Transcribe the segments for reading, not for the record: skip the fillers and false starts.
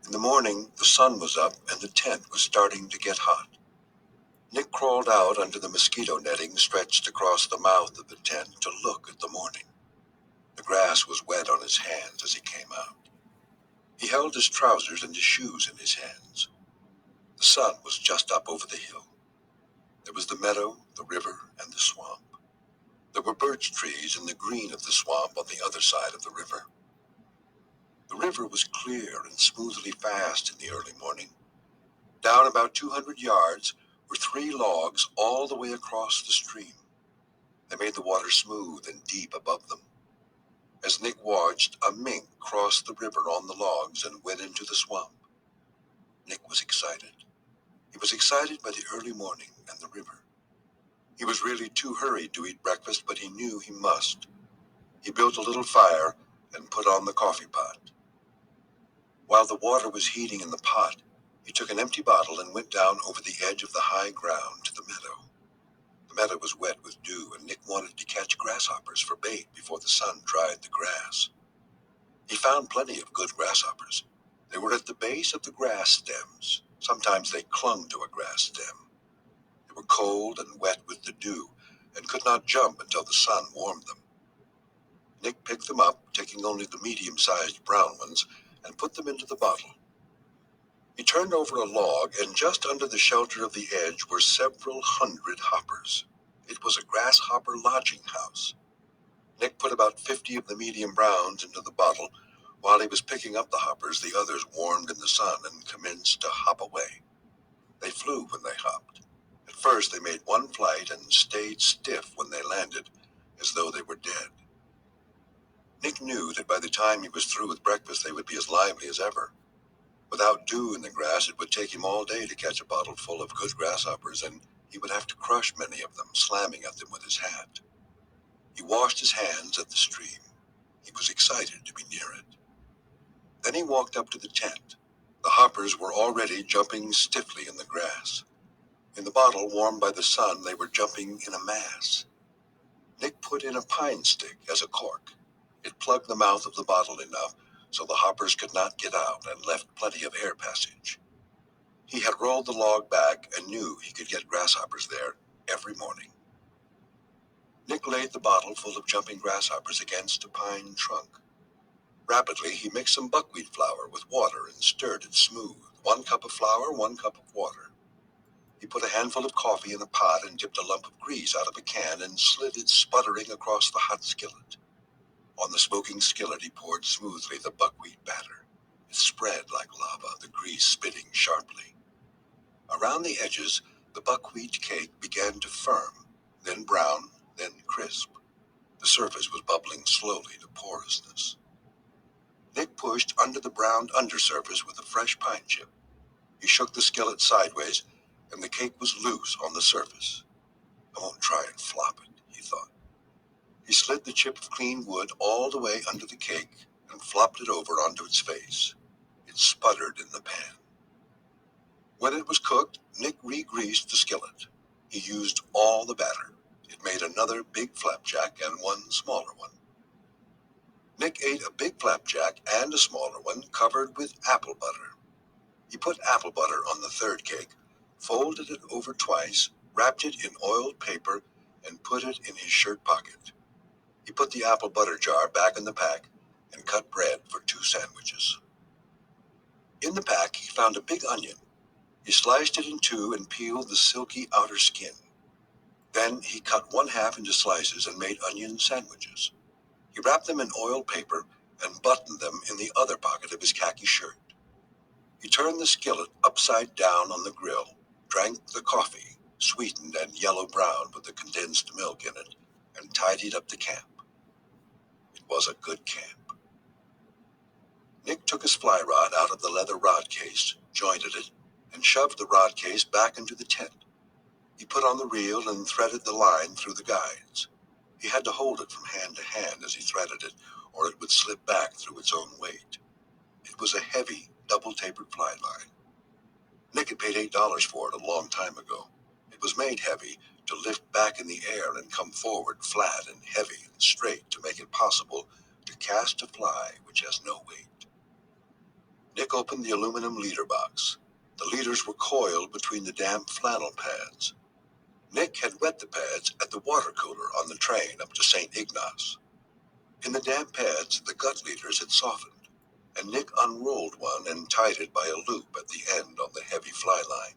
In the morning, the sun was up and the tent was starting to get hot. Nick crawled out under the mosquito netting stretched across the mouth of the tent to look at the morning. The grass was wet on his hands as he came out. He held his trousers and his shoes in his hands. The sun was just up over the hill. There was the meadow, the river, and the swamp. There were birch trees in the green of the swamp on the other side of the river. The river was clear and smoothly fast in the early morning. Down about 200 yards were 3 logs all the way across the stream. They made the water smooth and deep above them. As Nick watched, a mink crossed the river on the logs and went into the swamp. Nick was excited. He was excited by the early morning and the river. He was really too hurried to eat breakfast, but he knew he must. He built a little fire and put on the coffee pot. While the water was heating in the pot, he took an empty bottle and went down over the edge of the high ground to the meadow. The meadow was wet with dew, and Nick wanted to catch grasshoppers for bait before the sun dried the grass. He found plenty of good grasshoppers. They were at the base of the grass stems. Sometimes they clung to a grass stem. They were cold and wet with the dew, and could not jump until the sun warmed them. Nick picked them up, taking only the medium-sized brown ones, and put them into the bottle. He turned over a log, and just under the shelter of the edge were several hundred hoppers. It was a grasshopper lodging house. Nick put about 50 of the medium browns into the bottle. While he was picking up the hoppers, the others warmed in the sun and commenced to hop away. They flew when they hopped. At first they made one flight and stayed stiff when they landed, as though they were dead. Nick knew that by the time he was through with breakfast they would be as lively as ever. Without dew in the grass, it would take him all day to catch a bottle full of good grasshoppers, and he would have to crush many of them, slamming at them with his hat. He washed his hands at the stream. He was excited to be near it. Then he walked up to the tent. The hoppers were already jumping stiffly in the grass. In the bottle, warmed by the sun, they were jumping in a mass. Nick put in a pine stick as a cork. It plugged the mouth of the bottle enough so the hoppers could not get out and left plenty of air passage. He had rolled the log back and knew he could get grasshoppers there every morning. Nick laid the bottle full of jumping grasshoppers against a pine trunk. Rapidly, he mixed some buckwheat flour with water and stirred it smooth. 1 cup of flour, 1 cup of water. He put a handful of coffee in a pot and dipped a lump of grease out of a can and slid it sputtering across the hot skillet. On the smoking skillet, he poured smoothly the buckwheat batter. It spread like lava, the grease spitting sharply. Around the edges, the buckwheat cake began to firm, then brown, then crisp. The surface was bubbling slowly to porousness. Nick pushed under the browned undersurface with a fresh pine chip. He shook the skillet sideways, and the cake was loose on the surface. I won't try and flop it, he thought. He slid the chip of clean wood all the way under the cake and flopped it over onto its face. It sputtered in the pan. When it was cooked, Nick re-greased the skillet. He used all the batter. It made another big flapjack and one smaller one. Nick ate a big flapjack and a smaller one covered with apple butter. He put apple butter on the third cake, folded it over twice, wrapped it in oiled paper, and put it in his shirt pocket. He put the apple butter jar back in the pack and cut bread for 2 sandwiches. In the pack, he found a big onion. He sliced it in 2 and peeled the silky outer skin. Then he cut 1/2 into slices and made onion sandwiches. He wrapped them in oiled paper and buttoned them in the other pocket of his khaki shirt. He turned the skillet upside down on the grill, drank the coffee, sweetened and yellow-brown with the condensed milk in it, and tidied up the camp. It was a good camp. Nick took his fly rod out of the leather rod case, jointed it, and shoved the rod case back into the tent. He put on the reel and threaded the line through the guides. He had to hold it from hand to hand as he threaded it, or it would slip back through its own weight. It was a heavy, double-tapered fly line. Nick had paid $8 for it a long time ago. It was made heavy to lift back in the air and come forward flat and heavy and straight to make it possible to cast a fly which has no weight. Nick opened the aluminum leader box. The leaders were coiled between the damp flannel pads. Nick had wet the pads at the water cooler on the train up to St. Ignace. In the damp pads, the gut leaders had softened, and Nick unrolled one and tied it by a loop at the end on the heavy fly line.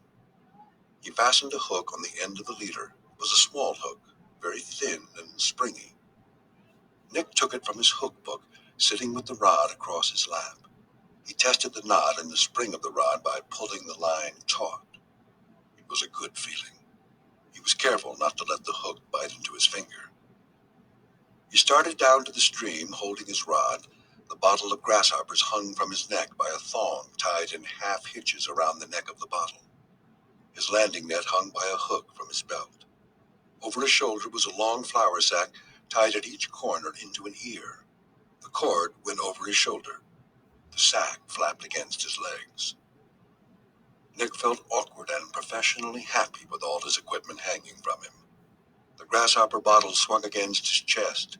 He fastened a hook on the end of the leader. It was a small hook, very thin and springy. Nick took it from his hook book, sitting with the rod across his lap. He tested the knot and the spring of the rod by pulling the line taut. It was a good feeling. He was careful not to let the hook bite into his finger. He started down to the stream, holding his rod. The bottle of grasshoppers hung from his neck by a thong tied in half hitches around the neck of the bottle. His landing net hung by a hook from his belt. Over his shoulder was a long flour sack tied at each corner into an ear. The cord went over his shoulder. The sack flapped against his legs. Nick felt awkward and professionally happy with all his equipment hanging from him. The grasshopper bottle swung against his chest.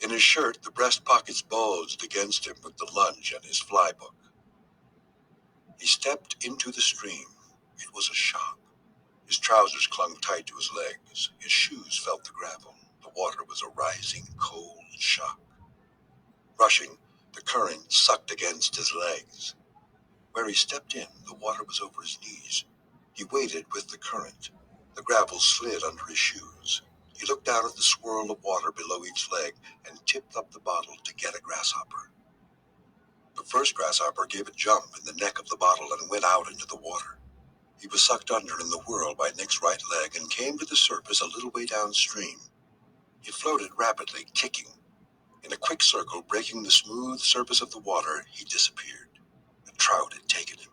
In his shirt, the breast pockets bulged against him with the lunch and his fly book. He stepped into the stream. It was a shock. His trousers clung tight to his legs. His shoes felt the gravel. The water was a rising, cold shock. Rushing, the current sucked against his legs. Where he stepped in, the water was over his knees. He waded with the current. The gravel slid under his shoes. He looked down at the swirl of water below each leg and tipped up the bottle to get a grasshopper. The first grasshopper gave a jump in the neck of the bottle and went out into the water. He was sucked under in the whirl by Nick's right leg and came to the surface a little way downstream. He floated rapidly, kicking. In a quick circle, breaking the smooth surface of the water, he disappeared. A trout had taken him.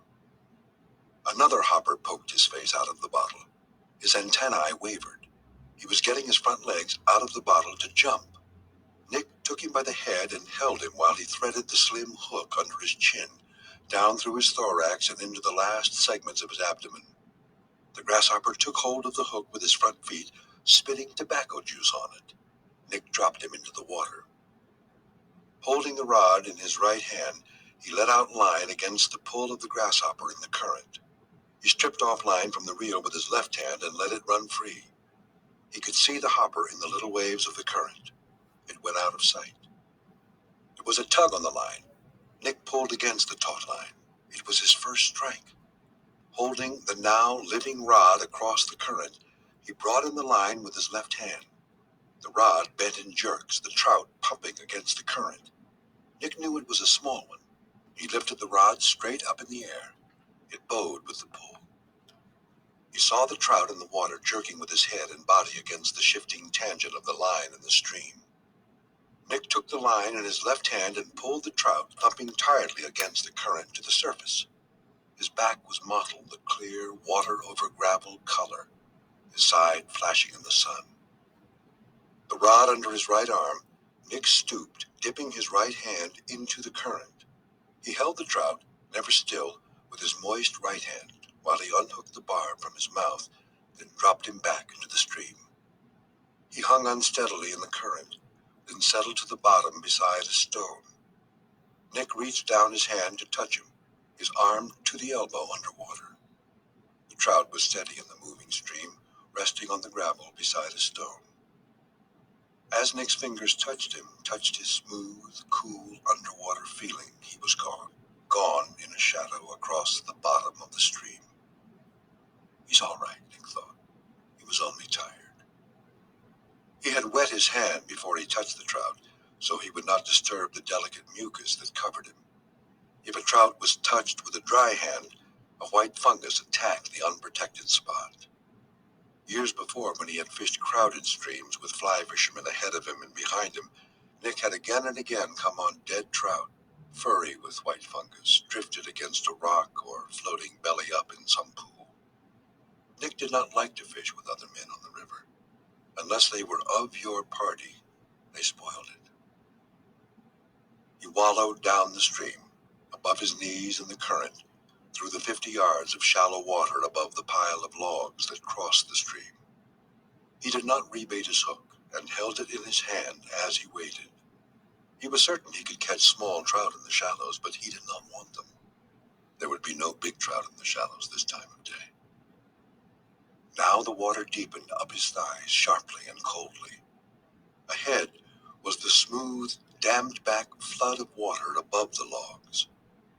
Another hopper poked his face out of the bottle. His antennae wavered. He was getting his front legs out of the bottle to jump. Nick took him by the head and held him while he threaded the slim hook under his chin, down through his thorax and into the last segments of his abdomen. The grasshopper took hold of the hook with his front feet, spitting tobacco juice on it. Nick dropped him into the water. Holding the rod in his right hand, he let out line against the pull of the grasshopper in the current. He stripped off line from the reel with his left hand and let it run free. He could see the hopper in the little waves of the current. It went out of sight. There was a tug on the line. Nick pulled against the taut line. It was his first strike. Holding the now living rod across the current, he brought in the line with his left hand. The rod bent in jerks, the trout pumping against the current. Nick knew it was a small one. He lifted the rod straight up in the air. It bowed with the pull. He saw the trout in the water jerking with his head and body against the shifting tangent of the line in the stream. Nick took the line in his left hand and pulled the trout, thumping tiredly against the current to the surface. His back was mottled, the clear, water-over-gravel color, his side flashing in the sun. The rod under his right arm, Nick stooped, dipping his right hand into the current. He held the trout, never still, with his moist right hand, while he unhooked the barb from his mouth, then dropped him back into the stream. He hung unsteadily in the current, then settled to the bottom beside a stone. Nick reached down his hand to touch him, his arm to the elbow underwater. The trout was steady in the moving stream, resting on the gravel beside a stone. As Nick's fingers touched him, touched his smooth, cool, underwater feeling, he was gone. Gone in a shadow across the bottom of the stream. He's all right, Nick thought. He was only tired. He had wet his hand before he touched the trout, so he would not disturb the delicate mucus that covered him. If a trout was touched with a dry hand, a white fungus attacked the unprotected spot. Years before, when he had fished crowded streams with fly fishermen ahead of him and behind him, Nick had again and again come on dead trout, furry with white fungus, drifted against a rock or floating belly up in some pool. Nick did not like to fish with other men on the river. Unless they were of your party, they spoiled it. He wallowed down the stream, above his knees in the current, through the 50 yards of shallow water above the pile of logs that crossed the stream. He did not rebait his hook and held it in his hand as he waited. He was certain he could catch small trout in the shallows, but he did not want them. There would be no big trout in the shallows this time of day. Now the water deepened up his thighs sharply and coldly. Ahead was the smooth, dammed back flood of water above the logs.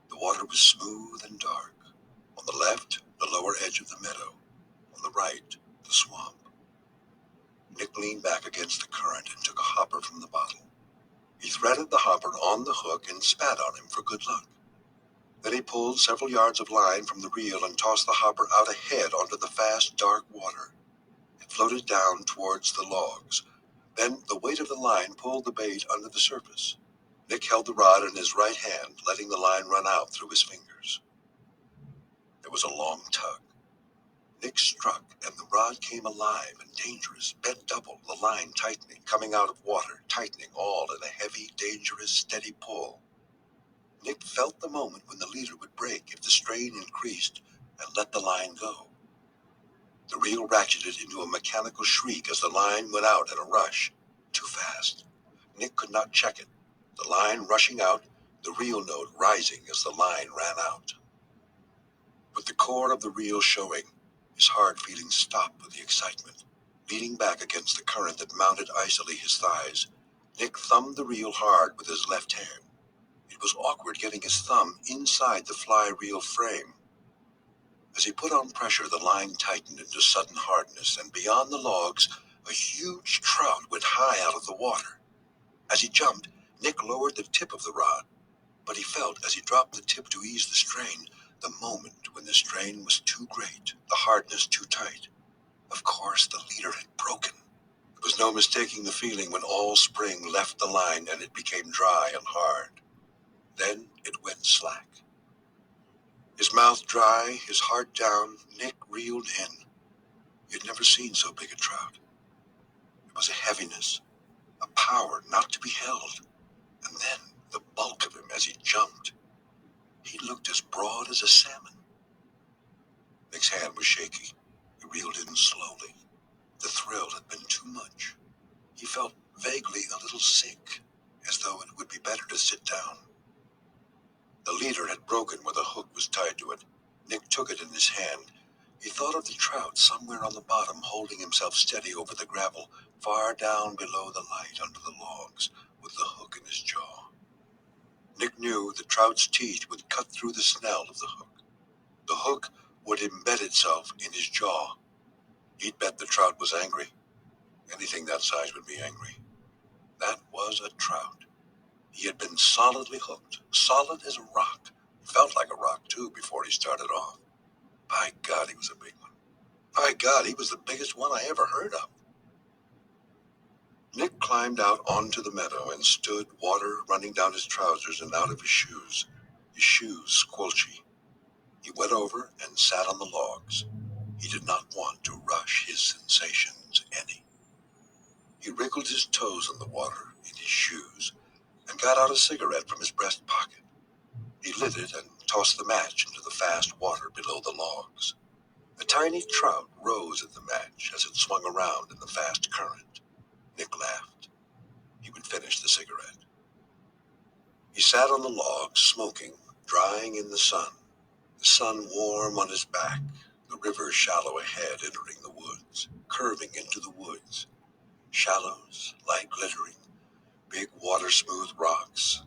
The water was smooth and dark. On the left, the lower edge of the meadow. On the right, the swamp. Nick leaned back against the current and took a hopper from the bottle. He threaded the hopper on the hook and spat on him for good luck. Then he pulled several yards of line from the reel and tossed the hopper out ahead onto the fast, dark water. It floated down towards the logs. Then the weight of the line pulled the bait under the surface. Nick held the rod in his right hand, letting the line run out through his fingers. There was a long tug. Nick struck, and the rod came alive and dangerous, bent double, the line tightening, coming out of water, tightening, all in a heavy, dangerous, steady pull. Nick felt the moment when the leader would break if the strain increased and let the line go. The reel ratcheted into a mechanical shriek as the line went out in a rush. Too fast. Nick could not check it. The line rushing out, the reel note rising as the line ran out. With the core of the reel showing, his hard feelings stopped with the excitement. Leaning back against the current that mounted icily his thighs, Nick thumbed the reel hard with his left hand. It was awkward getting his thumb inside the fly reel frame. As he put on pressure, the line tightened into sudden hardness, and beyond the logs, a huge trout went high out of the water. As he jumped, Nick lowered the tip of the rod, but he felt as he dropped the tip to ease the strain, the moment when the strain was too great, the hardness too tight. Of course, the leader had broken. There was no mistaking the feeling when all spring left the line and it became dry and hard. Then it went slack. His mouth dry, his heart down, Nick reeled in. He had never seen so big a trout. It was a heaviness, a power not to be held, and then the bulk of him as he jumped. He looked as broad as a salmon. Nick's hand was shaky. He reeled in slowly. The thrill had been too much. He felt vaguely a little sick, as though it would be better to sit down. The leader had broken where the hook was tied to it. Nick took it in his hand. He thought of the trout somewhere on the bottom, holding himself steady over the gravel, far down below the light under the logs, with the hook in his jaw. Nick knew the trout's teeth would cut through the snell of the hook. The hook would embed itself in his jaw. He'd bet the trout was angry. Anything that size would be angry. That was a trout. He had been solidly hooked, solid as a rock. Felt like a rock, too, before he started off. By God, he was a big one. By God, he was the biggest one I ever heard of. Nick climbed out onto the meadow and stood, water running down his trousers and out of his shoes squelchy. He went over and sat on the logs. He did not want to rush his sensations any. He wriggled his toes in the water, in his shoes, and got out a cigarette from his breast pocket. He lit it and tossed the match into the fast water below the logs. A tiny trout rose at the match as it swung around in the fast current. Nick laughed. He would finish the cigarette. He sat on the log, smoking, drying in the sun warm on his back, the river shallow ahead entering the woods, curving into the woods. Shallows, light glittering, big water-smooth rocks,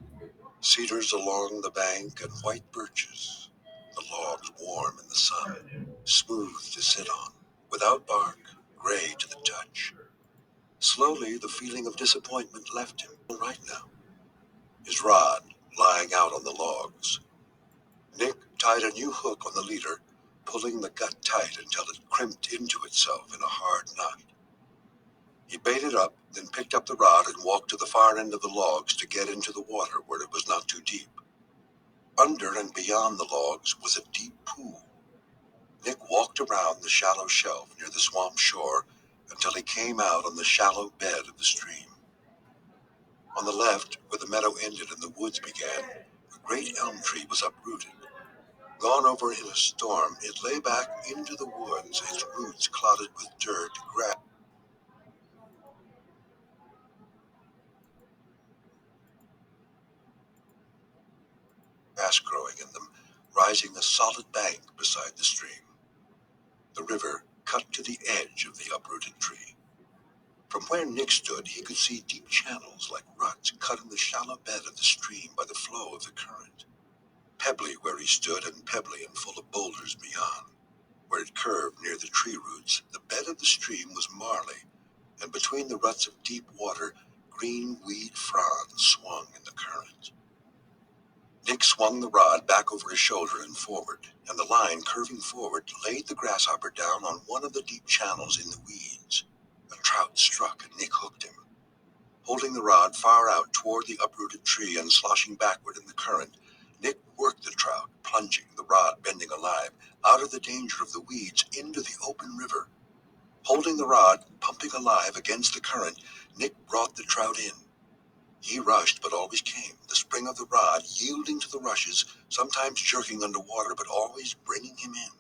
cedars along the bank and white birches. The logs warm in the sun, smooth to sit on, without bark, gray to the touch. Slowly, the feeling of disappointment left him. All right now. His rod lying out on the logs. Nick tied a new hook on the leader, pulling the gut tight until it crimped into itself in a hard knot. He baited up, then picked up the rod and walked to the far end of the logs to get into the water where it was not too deep. Under and beyond the logs was a deep pool. Nick walked around the shallow shelf near the swamp shore until he came out on the shallow bed of the stream. On the left, where the meadow ended and the woods began, a great elm tree was uprooted. Gone over in a storm, it lay back into the woods, its roots clouded with dirt, grass growing in them. rising a solid bank beside the stream. The river cut to the edge of the uprooted tree. From where Nick stood, he could see deep channels like ruts cut in the shallow bed of the stream by the flow of the current. Pebbly where he stood and pebbly and full of boulders beyond. Where it curved near the tree roots, the bed of the stream was marly, and between the ruts of deep water, green weed fronds swung in the current. Nick swung the rod back over his shoulder and forward, and the line, curving forward, laid the grasshopper down on one of the deep channels in the weeds. A trout struck, and Nick hooked him. Holding the rod far out toward the uprooted tree and sloshing backward in the current, Nick worked the trout, plunging, the rod bending alive, out of the danger of the weeds into the open river. Holding the rod, pumping alive against the current, Nick brought the trout in. He rushed, but always came, the spring of the rod yielding to the rushes, sometimes jerking underwater, but always bringing him in.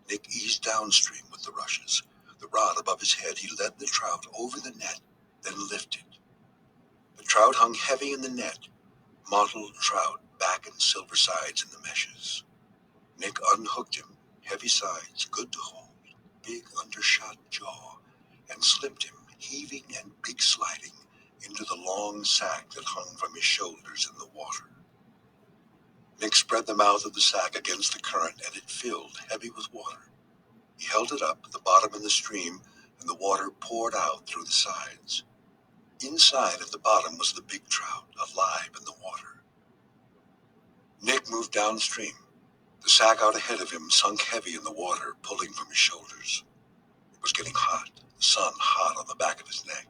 Nick eased downstream with the rushes. The rod above his head, he led the trout over the net, then lifted. The trout hung heavy in the net, mottled trout, back and silver sides in the meshes. Nick unhooked him, heavy sides, good to hold, big undershot jaw, and slipped him, heaving and big sliding, into the long sack that hung from his shoulders in the water. Nick spread the mouth of the sack against the current, and it filled, heavy with water. He held it up at the bottom of the stream, and the water poured out through the sides. Inside at the bottom was the big trout, alive in the water. Nick moved downstream. The sack out ahead of him sunk heavy in the water, pulling from his shoulders. It was getting hot, the sun hot on the back of his neck.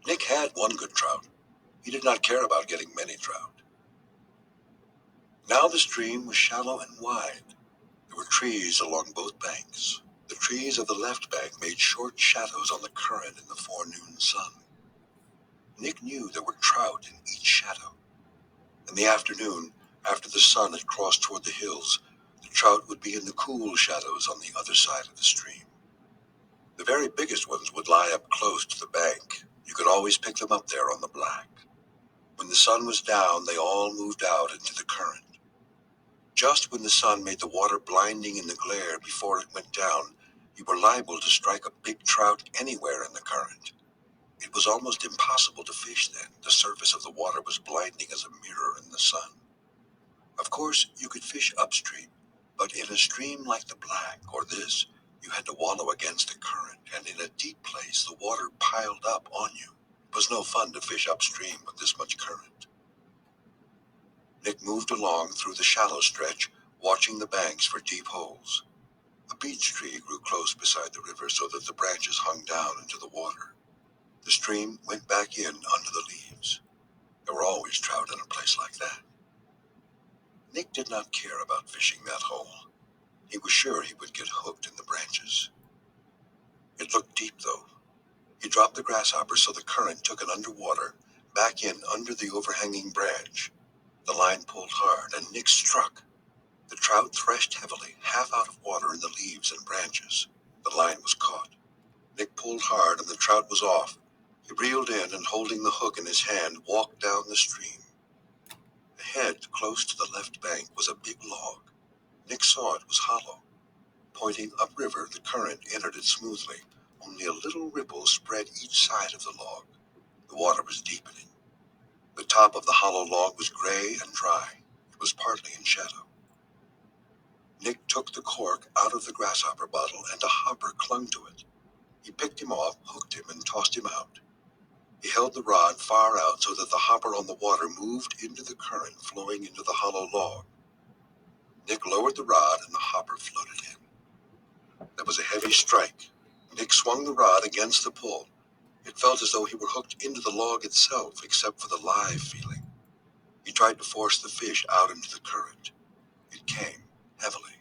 Nick had one good trout. He did not care about getting many trout. Now the stream was shallow and wide. There were trees along both banks. The trees of the left bank made short shadows on the current in the forenoon sun. Nick knew there were trout in each shadow. In the afternoon, after the sun had crossed toward the hills, the trout would be in the cool shadows on the other side of the stream. The very biggest ones would lie up close to the bank. You could always pick them up there on the black. When the sun was down, they all moved out into the current. Just when the sun made the water blinding in the glare before it went down, you were liable to strike a big trout anywhere in the current. It was almost impossible to fish then. The surface of the water was blinding as a mirror in the sun. Of course, you could fish upstream, but in a stream like the Black or this, you had to wallow against the current, and in a deep place the water piled up on you. It was no fun to fish upstream with this much current. Nick moved along through the shallow stretch, watching the banks for deep holes. A beech tree grew close beside the river so that the branches hung down into the water. The stream went back in under the leaves. There were always trout in a place like that. Nick did not care about fishing that hole. He was sure he would get hooked in the branches. It looked deep, though. He dropped the grasshopper so the current took it underwater, back in under the overhanging branch. The line pulled hard, and Nick struck. The trout threshed heavily, half out of water in the leaves and branches. The line was caught. Nick pulled hard, and the trout was off. He reeled in, and holding the hook in his hand, walked down the stream. Ahead, close to the left bank, was a big log. Nick saw it was hollow. Pointing upriver, the current entered it smoothly. Only a little ripple spread each side of the log. The water was deepening. The top of the hollow log was gray and dry. It was partly in shadow. Nick took the cork out of the grasshopper bottle, and a hopper clung to it. He picked him off, hooked him, and tossed him out. He held the rod far out so that the hopper on the water moved into the current flowing into the hollow log. Nick lowered the rod, and the hopper floated in. There was a heavy strike. Nick swung the rod against the pull. It felt as though he were hooked into the log itself, except for the live feeling. He tried to force the fish out into the current. It came, heavily.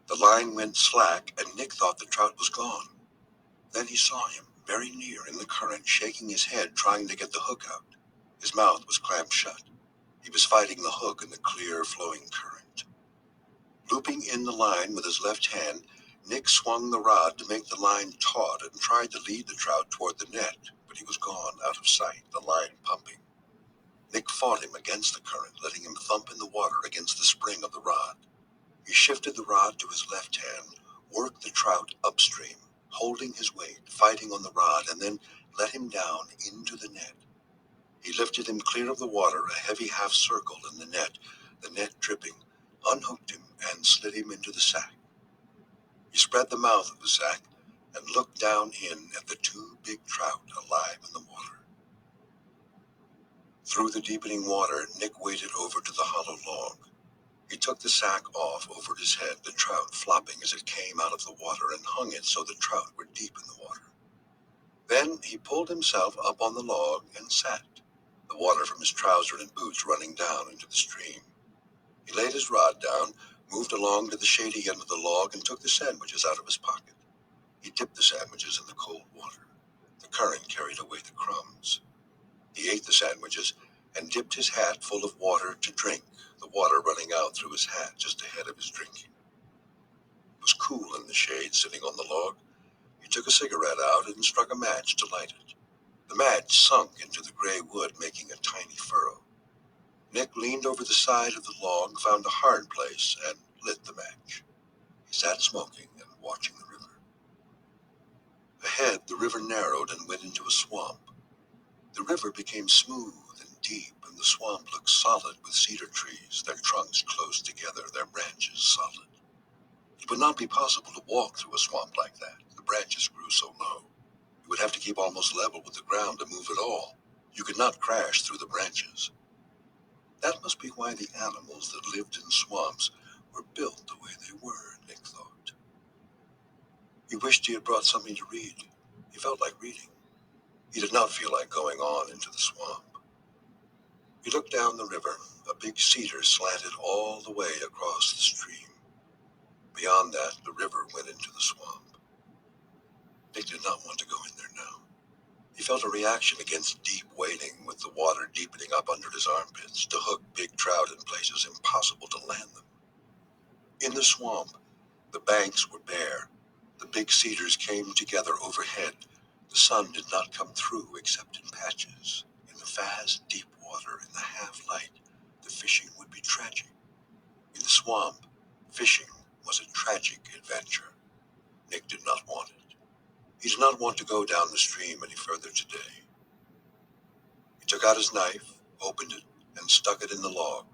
The line went slack, and Nick thought the trout was gone. Then he saw him, very near in the current, shaking his head, trying to get the hook out. His mouth was clamped shut. He was fighting the hook in the clear, flowing current. Looping in the line with his left hand, Nick swung the rod to make the line taut and tried to lead the trout toward the net, but he was gone, out of sight, the line pumping. Nick fought him against the current, letting him thump in the water against the spring of the rod. He shifted the rod to his left hand, worked the trout upstream, holding his weight, fighting on the rod, and then let him down into the net. He lifted him clear of the water, a heavy half circle in the net dripping, unhooked him, and slid him into the sack. He spread the mouth of the sack and looked down in at the two big trout alive in the water. Through the deepening water, Nick waded over to the hollow log. He took the sack off over his head, the trout flopping as it came out of the water, and hung it so the trout were deep in the water. Then he pulled himself up on the log and sat, the water from his trousers and boots running down into the stream. He laid his rod down, moved along to the shady end of the log, and took the sandwiches out of his pocket. He dipped the sandwiches in the cold water. The current carried away the crumbs. He ate the sandwiches and dipped his hat full of water to drink, the water running out through his hat just ahead of his drinking. It was cool in the shade sitting on the log. He took a cigarette out and struck a match to light it. The match sunk into the gray wood, making a tiny furrow. Nick leaned over the side of the log, found a hard place, and lit the match. He sat smoking and watching the river. Ahead, the river narrowed and went into a swamp. The river became smooth and deep, and the swamp looked solid with cedar trees, their trunks close together, their branches solid. It would not be possible to walk through a swamp like that. The branches grew so low. You would have to keep almost level with the ground to move at all. You could not crash through the branches. That must be why the animals that lived in swamps were built the way they were, Nick thought. He wished he had brought something to read. He felt like reading. He did not feel like going on into the swamp. He looked down the river. A big cedar slanted all the way across the stream. Beyond that, the river went into the swamp. Nick did not want to go in there now. He felt a reaction against deep wading, with the water deepening up under his armpits, to hook big trout in places impossible to land them. In the swamp, the banks were bare. The big cedars came together overhead. The sun did not come through except in patches. In the vast, deep water, in the half-light, the fishing would be tragic. In the swamp, fishing was a tragic adventure. Nick did not want it. He did not want to go down the stream any further today. He took out his knife, opened it, and stuck it in the log.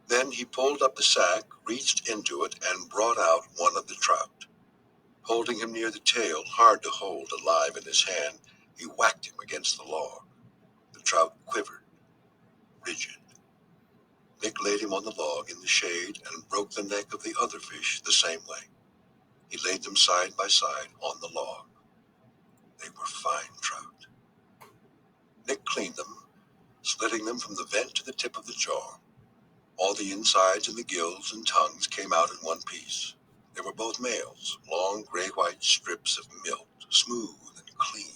Then he pulled up the sack, reached into it, and brought out one of the trout. Holding him near the tail, hard to hold alive in his hand, he whacked him against the log. The trout quivered, rigid. Nick laid him on the log in the shade and broke the neck of the other fish the same way. He laid them side by side on the log. They were fine trout. Nick cleaned them, slitting them from the vent to the tip of the jaw. All the insides and the gills and tongues came out in one piece. They were both males, long gray-white strips of milt, smooth and clean.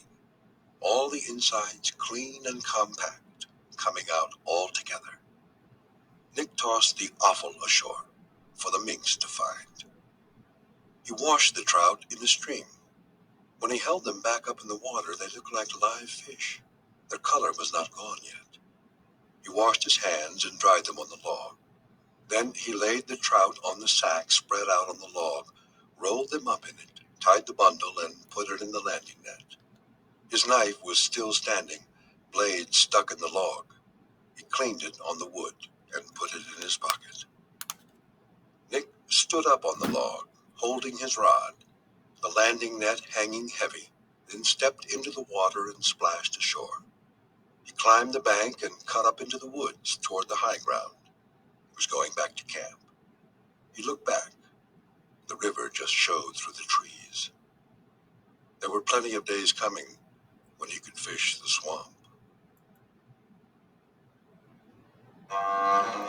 All the insides clean and compact, coming out all together. Nick tossed the offal ashore for the minks to find. He washed the trout in the stream. When he held them back up in the water, they looked like live fish. Their color was not gone yet. He washed his hands and dried them on the log. Then he laid the trout on the sack spread out on the log, rolled them up in it, tied the bundle, and put it in the landing net. His knife was still standing, blade stuck in the log. He cleaned it on the wood and put it in his pocket. Nick stood up on the log, holding his rod, the landing net hanging heavy, then stepped into the water and splashed ashore. He climbed the bank and cut up into the woods toward the high ground. He was going back to camp. He looked back. The river just showed through the trees. There were plenty of days coming when he could fish the swamp.